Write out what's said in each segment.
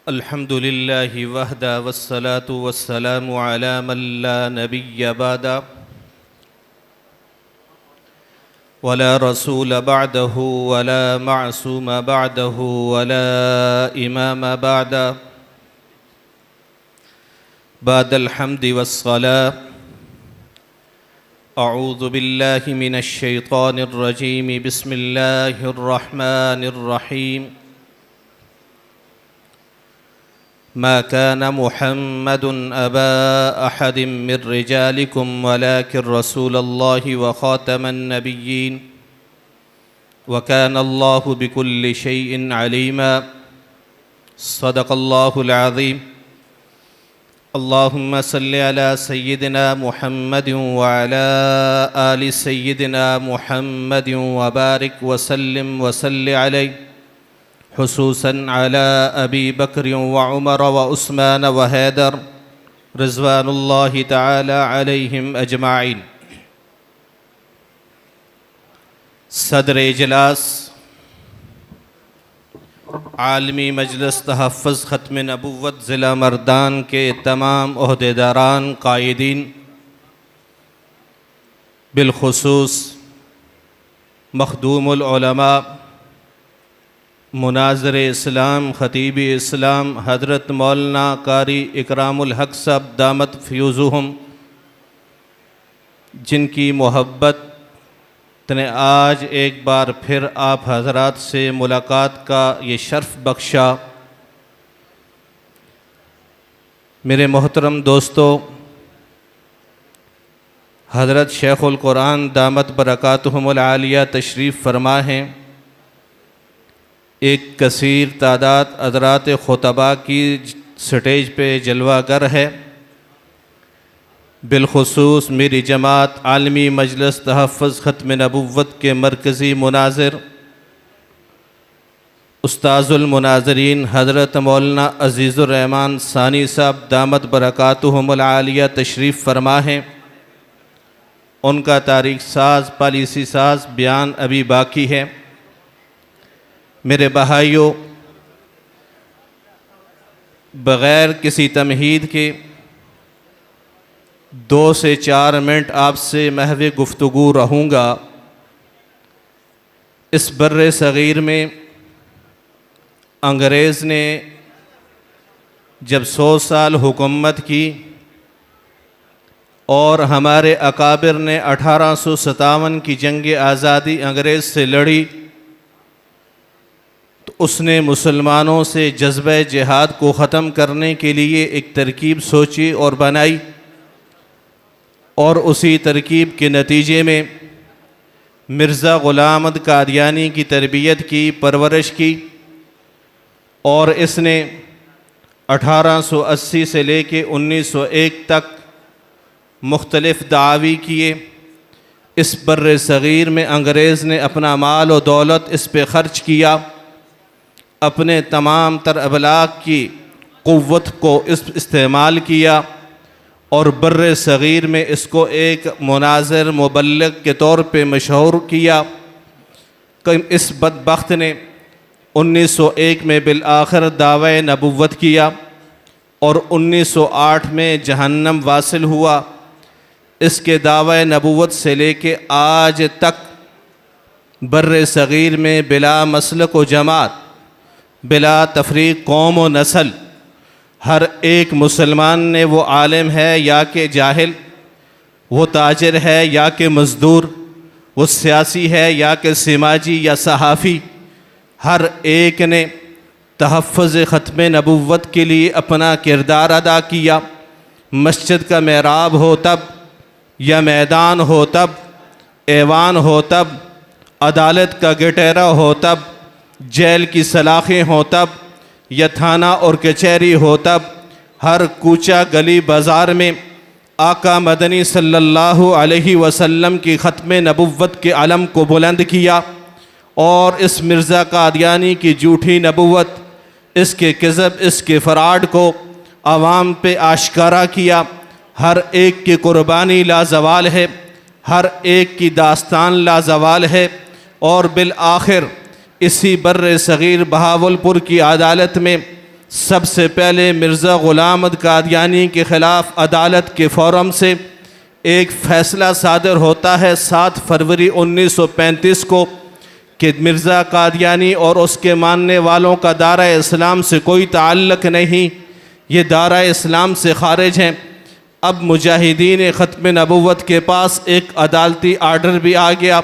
अल्हम्दुलिल्लाहि वहदा वस्सलातु वस्सलामु अला मन ला नबिय्य बअदा वला रसूल बअदहु वला मअसूम बअदहु वला इमाम बअदा बअदल हम्दि वस्सला अऊज़ु बिल्लाहि मिनश शैतानिर रजीम बिस्मिल्लाहिर रहमानिर रहीम मा कान मुहम्मदुन अबा अहदिम मिर रिजालिकुम वलाकिन रसूलल्लाहि व खातमन नबिय्यीन व कानल्लाहु बिकुल्लि शैइन अलीमा सदक़ल्लाहुल अज़ीम। अल्लाहुम्मा सल्लि अला सय्यिदिना मुहम्मदिन व अला आलि सय्यिदिना मुहम्मदिन व बारिक व सल्लिम व सल्लि अलैहि खुसूसन अला अबी बकर व उमर व उस्मान व हैदर रिज़वानुल्लाहि तआला अलैहिम अजमाइन। सदर इजलास आलमी मजलिस तहफ़्फ़ुज़ ख़त्म नबुव्वत ज़िला मर्दान के तमाम ओहदेदारान कायदीन, बिलखुसूस मखदूमुल उलमा मुनाज़िर इस्लाम ख़तीब इस्लाम हज़रत मौलाना कारी इकरामुल हक़ साहब दामत फ़यूज़ुहुम, जिनकी मोहब्बत ने आज एक बार फिर आप हज़रात से मुलाकात का ये शर्फ़ बख्शा। मेरे मोहतरम दोस्तों, हज़रत शेख़ुल कुरान दामत बरकातुहुमुल आलिया तशरीफ़ फरमा हैं। एक कसीर तादाद हज़रात खुतबा की स्टेज पे जलवागर है। बिलखुसूस मेरी जमात आलमी मजलिस तहफ़्फ़ुज़ ख़त्म नबुव्वत के मरकज़ी मुनाज़िर उस्ताज़ुल मुनाज़रीन हज़रत मौलाना अज़ीज़ुर रहमान सानी साहब दामत बरकातुहुमुल आलिया तशरीफ़ फरमा हैं। उनका तारीख़ साज पॉलिसी साज बयान अभी बाकी है। मेरे भाइयों, बग़ैर किसी तमहीद के 2 से 4 मिनट आपसे महवे गुफ्तगू रहूँगा। इस बर्रे सग़ीर में अंग्रेज़ ने जब 100 साल हुकूमत की और हमारे अकाबिर ने 1857 की जंग आज़ादी अंग्रेज़ से लड़ी, तो उसने मुसलमानों से जज्बे जिहाद को ख़त्म करने के लिए एक तरकीब सोची और बनाई, और उसी तरकीब के नतीजे में मिर्ज़ा ग़ुलाम अहमद कादियानी की तरबियत की, परवरिश की, और इसने 1880 से लेके 1901 तक मुख्तलिफ़ दावी किए। इस बर्रे सग़ीर में अंग्रेज़ ने अपना माल और दौलत इस पे ख़र्च किया, अपने तमाम तर अबलाग की क़ुव्वत को इस्तेमाल किया और बर्रे सग़ीर में इसको एक मुनाज़िर मुबल्लिग़ के तौर पे मशहूर किया। इस बदबख्त ने 1901 में बिलआखिर दावे नबुव्वत किया और 1908 में जहन्नम वासिल हुआ। इसके दावे नबुव्वत से लेके आज तक बर्रे सग़ीर में बिला मसलक व जमात, बिला तफरीक कौम व नस्ल, हर एक मुसलमान ने, वो आलिम है या कि जाहिल, वो ताजिर है या कि मज़दूर, वो सियासी है या कि समाजी या सहाफ़ी, हर एक ने तहफ़्फ़ुज़ ख़त्म नबुव्वत के लिए अपना किरदार अदा किया। मस्जिद का मेहराब हो तब, या मैदान हो तब, ऐवान हो तब, अदालत का गटेरा हो तब, जेल की सलाखें हो तब, या थाना और कचहरी हो तब, हर कूचा गली बाज़ार में आका मदनी सल्लल्लाहु अलैहि वसल्लम की ख़त्म नबुव्वत के अलम को बुलंद किया और इस मिर्ज़ा कादियानी की झूठी नबुव्वत, इसके किज़ब, इसके फ़राड को आवाम पे आश्कारा किया। हर एक की कुर्बानी लाजवाल है, हर एक की दास्तान लाजवाल है, और बिल आखिर इसी बर्रे सग़ीर बहावलपुर की अदालत में सबसे पहले मिर्ज़ा ग़ुलाम अहमद कादियानी के ख़िलाफ़ अदालत के फ़ोरम से एक फ़ैसला सादर होता है 7 फरवरी 1935 को कि मिर्ज़ा कादियानी और उसके मानने वालों का दायरा इस्लाम से कोई ताल्लुक़ नहीं, ये दायरा इस्लाम से ख़ारिज हैं। अब मुजाहिदीन ख़त्म नबुव्वत के पास एक अदालती आर्डर भी आ गया।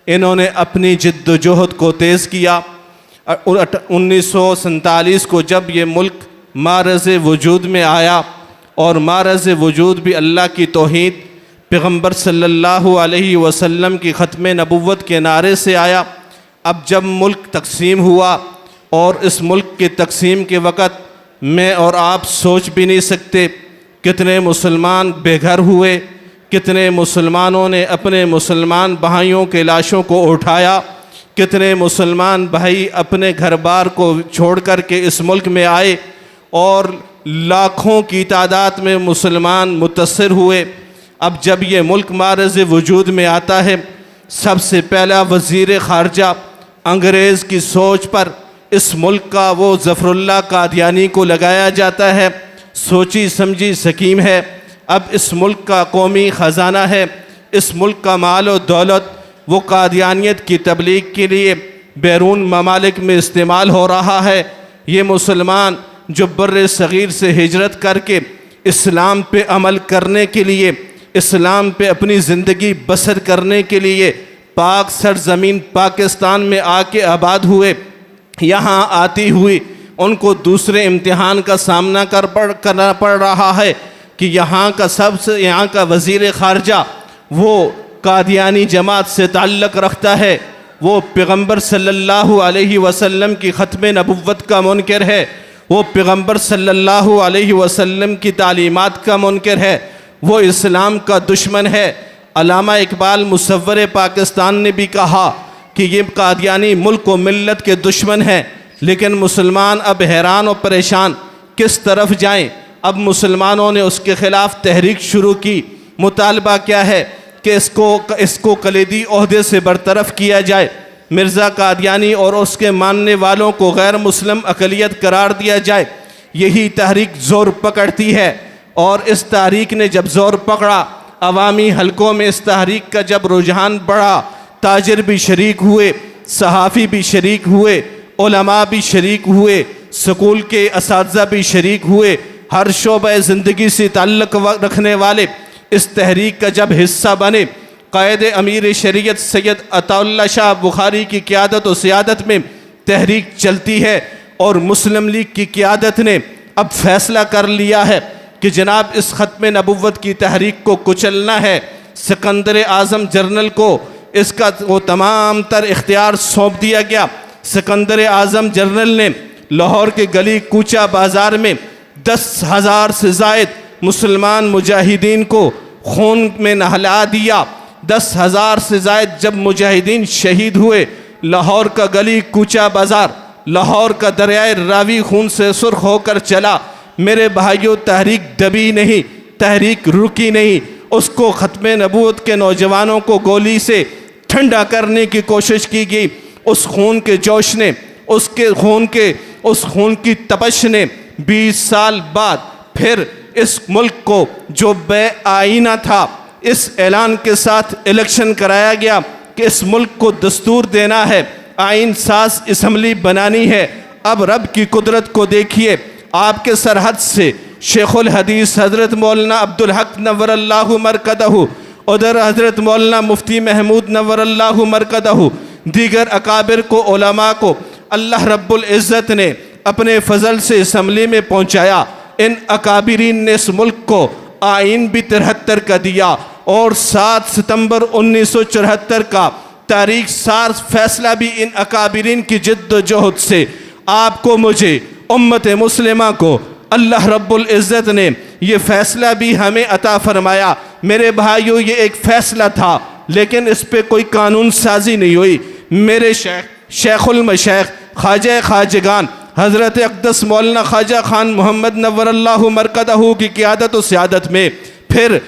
इन्होंने अपनी जिद्दोजहद को तेज़ किया। 1947 को जब ये मुल्क मारज़ वजूद में आया और मारज़ वजूद भी अल्लाह की तौहीद पैगम्बर सल्लल्लाहु अलैहि वसल्लम की ख़त्म नबुव्वत के नारे से आया। अब जब मुल्क तकसीम हुआ और इस मुल्क की तकसीम के वक़्त मैं और आप सोच भी नहीं सकते कितने मुसलमान बेघर हुए, कितने मुसलमानों ने अपने मुसलमान भाइयों के लाशों को उठाया, कितने मुसलमान भाई अपने घर बार को छोड़ कर के इस मुल्क में आए और लाखों की तादाद में मुसलमान मुतासर हुए। अब जब ये मुल्क मारज़ वजूद में आता है, सबसे पहला वज़ीर ख़ारजा अंग्रेज़ की सोच पर इस मुल्क का वो ज़फ़रुल्लाह कादियानी को लगाया जाता है। सोची समझी स्कीम है। अब इस मुल्क का कौमी ख़जाना है, इस मुल्क का माल और दौलत वो कादियानियत की तबलीग के लिए बैरून ममालिक में इस्तेमाल हो रहा है। ये मुसलमान जो बर्र सग़ीर से हिजरत करके इस्लाम पे अमल करने के लिए, इस्लाम पे अपनी ज़िंदगी बसर करने के लिए पाक सरज़मीन पाकिस्तान में आके आबाद हुए, यहाँ आती हुई उनको दूसरे इम्तिहान का सामना करना पड़ रहा है कि यहाँ का वज़ीर ख़ारजा वो कादियानी जमात से ताल्लुक़ रखता है, वो पैगम्बर सल्लल्लाहु अलैहि वसल्लम की ख़त्म नबुव्वत का मुनकर है, वो पैगम्बर सल्लल्लाहु अलैहि वसल्लम की तालीमात का मुनकर है, वो इस्लाम का दुश्मन है। अल्लामा इकबाल मुसव्वर पाकिस्तान ने भी कहा कि ये कादियानी मुल्क व मिल्लत के दुश्मन हैं। लेकिन मुसलमान अब हैरान और परेशान किस तरफ जाएं। अब मुसलमानों ने उसके ख़िलाफ़ तहरीक शुरू की। मुतालबा क्या है कि इसको कलीदी ओहदे से बरतरफ किया जाए, मिर्ज़ा कादियानी और उसके मानने वालों को गैर मुस्लिम अक़लियत करार दिया जाए। यही तहरीक ज़ोर पकड़ती है और इस तहरीक ने जब ज़ोर पकड़ा, अवामी हलकों में इस तहरीक का जब रुझान बढ़ा, ताजिर भी शरीक हुए, सहाफ़ी भी शरीक हुए, उलमा भी शरीक हुए, स्कूल के असातिज़ा भी शरीक हुए, हर शोबे ज़िंदगी से ताल्लुक़ रखने वाले इस तहरीक का जब हिस्सा बने। क़ायद अमीर शरीयत सैयद अताउल्लाह शाह बुखारी की क़ियादत और सियादत में तहरीक चलती है और मुस्लिम लीग की क़ियादत ने अब फ़ैसला कर लिया है कि जनाब इस ख़त्म नबुव्वत की तहरीक को कुचलना है। सिकंदर आज़म जनरल को इसका वो तमाम तर इख्तियार सौंप दिया गया। सिकंदर आज़म जनरल ने लाहौर के गली कूचा बाज़ार में 10,000 से ज़ायद मुसलमान मुजाहिदीन को खून में नहला दिया। 10,000 से ज़ायद जब मुजाहिदीन शहीद हुए, लाहौर का गली कूचा बाज़ार, लाहौर का दरियाए रावी खून से सुर्ख होकर चला। मेरे भाइयों, तहरीक दबी नहीं, तहरीक रुकी नहीं। उसको ख़त्म नबूवत के नौजवानों को गोली से ठंडा करने की कोशिश की गई। उस खून के जोश ने, उस खून की तपश ने 20 साल बाद फिर इस मुल्क को जो बेआईना था, इस ऐलान के साथ इलेक्शन कराया गया कि इस मुल्क को दस्तूर देना है, आइन साज असम्बली बनानी है। अब रब की कुदरत को देखिए, आपके सरहद से शेखुल हदीस हज़रत मौलाना अब्दुल हक नव्वरल्लाहु मरकदहु, उधर हज़रत मौलाना मुफ्ती महमूद नव्वरल्लाहु मरकदहु, दीगर अकाबिर को, उलमा को अल्लाह रब्बुल इज़्ज़त ने अपने फ़ज़ल से असम्बली में पहुँचाया। इन अकाबिरीन ने इस मुल्क को आइन भी 73 का दिया और 7 सितंबर 1974 का तारीख सार फैसला भी इन अकाबिरीन की जिद्दोजहद से आपको, मुझे, उम्मत मुस्लिमा को अल्लाह रब्बुल इज़्ज़त ने ये फ़ैसला भी हमें अता फ़रमाया। मेरे भाइयों, ये एक फ़ैसला था, लेकिन इस पर कोई कानून साजी नहीं हुई। मेरे शेखुल मशैख ख्वाजा ख्वाजगान हज़रत अक़दस मौलाना ख्वाजा खान मोहम्मद नव्वरल्लाहु मरकदहु की क़ियादत और सियादत में फिर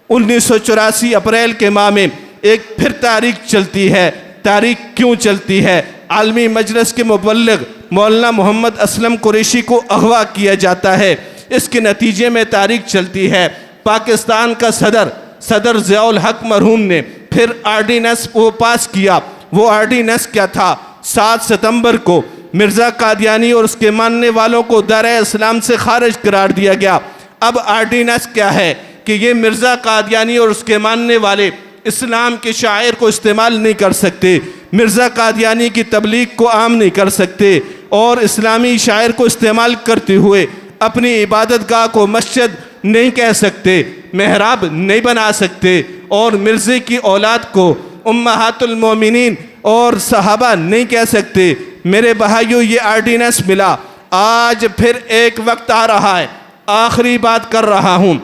1984 अप्रैल के माह में एक फिर तारीख चलती है। तारीख क्यों चलती है? आलमी मजलिस के मुबल्लिग मौलाना मोहम्मद असलम कुरैशी को अगवा किया जाता है। इसके नतीजे में तारीख चलती है, पाकिस्तान का सदर ज़ियाउल हक मरहूम ने फिर आर्डीनेंस वो पास किया। वो आर्डीनेंस क्या था? 7 सितंबर को मिर्ज़ा कादियानी और उसके मानने वालों को दायरा इस्लाम से खारिज करार दिया गया। अब आर्डीनेंस क्या है कि ये मिर्ज़ा कादियानी और उसके मानने वाले इस्लाम के शायर को इस्तेमाल नहीं कर सकते, मिर्ज़ा कादियानी की तबलीग को आम नहीं कर सकते और इस्लामी शायर को इस्तेमाल करते हुए अपनी इबादत गाह को मस्जिद नहीं कह सकते, मेहराब नहीं बना सकते और मिर्ज़े की औलाद को उम्महातुल मोमिनीन और सहाबा नहीं कह सकते। मेरे भाइयों, ये आर्डीनेंस मिला। आज फिर एक वक्त आ रहा है, आखिरी बात कर रहा हूँ।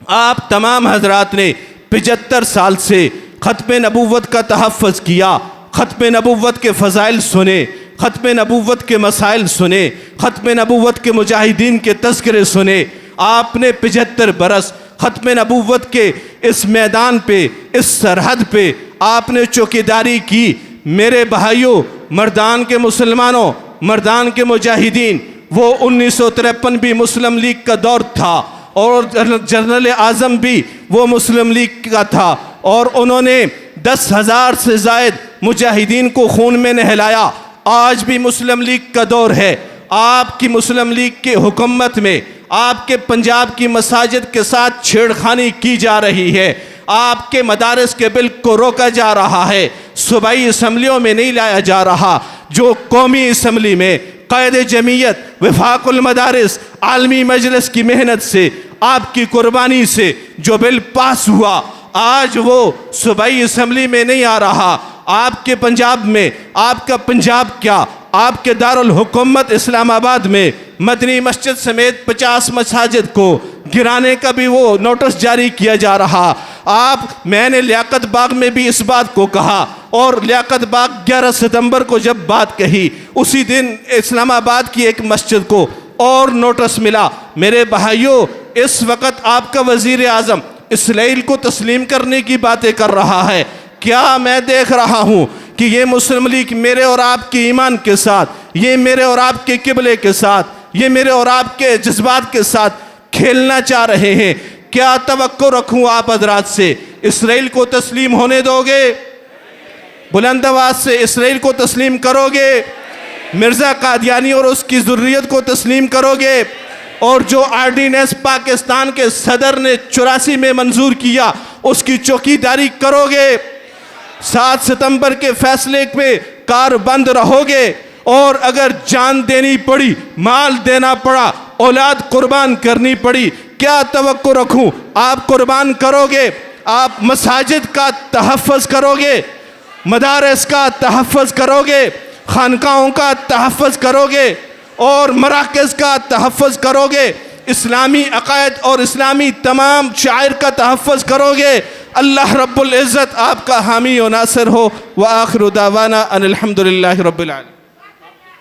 आप तमाम हजरात ने 75 साल से ख़त्म नबूवत का तहफ़्फ़ुज़ किया, ख़त्म नबूवत के फ़ज़ाइल सुने, ख़त्म नबूवत के मसाइल सुने, ख़त्म नबूवत के मुजाहिदीन के तज़किरे सुने। आपने 75 बरस ख़त्म नबूवत के इस मैदान पे, इस सरहद पे आपने चौकीदारी की। मेरे भाइयों, मर्दान के मुसलमानों, मर्दान के मुजाहिदीन, वो 1953 भी मुस्लिम लीग का दौर था और जनरल आज़म भी वो मुस्लिम लीग का था और उन्होंने 10,000 से ज़ायद मुजाहिदीन को खून में नहलाया। आज भी मुस्लिम लीग का दौर है। आपकी मुस्लिम लीग की हुकूमत में आपके पंजाब की मसाजिद के साथ छेड़खानी की जा रही है, आपके मदारस के बिल को रोका जा रहा है, सूबाई असम्बलियों में नहीं लाया जा रहा। जो कौमी असम्बली में क़ायद जमीयत, वफाकुल मदारिस, आलमी मजलिस की मेहनत से, आपकी कुर्बानी से जो बिल पास हुआ, आज वो सूबाई असम्बली में नहीं आ रहा। आपके पंजाब में, आपका पंजाब क्या, आपके दारुल हुकूमत इस्लामाबाद में मदनी मस्जिद समेत 50 मसाजिद को गिराने का भी वो नोटिस जारी किया जा रहा। मैंने लियाकत बाग में भी इस बात को कहा और लियाकत बाग 11 सितंबर को जब बात कही, उसी दिन इस्लामाबाद की एक मस्जिद को और नोटिस मिला। मेरे भाइयों, इस वक्त आपका वज़ीर आज़म इसराइल को तस्लीम करने की बातें कर रहा है। क्या मैं देख रहा हूँ कि ये मुस्लिम लीग मेरे और आपके ईमान के साथ, ये मेरे और आपके किबले के साथ, ये मेरे और आपके जज्बात के साथ खेलना चाह रहे हैं? क्या तवक्को रखूँ आप हजरात से? इसराइल को तस्लीम होने दोगे? बुलंद आवाज से इसराइल को तस्लीम करोगे? मिर्ज़ा कादियानी और उसकी ज़ुर्रियत को तस्लीम करोगे? और जो आर्डीनेंस पाकिस्तान के सदर ने 84 में मंजूर किया, उसकी चौकीदारी करोगे? 7 सितंबर के फैसले पे कारबंद रहोगे? और अगर जान देनी पड़ी, माल देना पड़ा, औलाद कुर्बान करनी पड़ी, क्या तवक्को रखूं? आप कुर्बान करोगे? आप मसाजिद का तहफ़्फ़ुज़ करोगे, मदारस का तहफ़्फ़ुज़ करोगे, खानकाहों का तहफ़्फ़ुज़ करोगे और मराकज़ का तहफ़्फ़ुज़ करोगे, इस्लामी अक़ायद और इस्लामी तमाम शायर का तहफ़्फ़ुज़ करोगे? अल्लाह रब्बुल इज़्ज़त आपका हामी व नासिर हो। व आखिरु दावाना अनिल हम्दुलिल्लाहि रब्बिल आलमीन।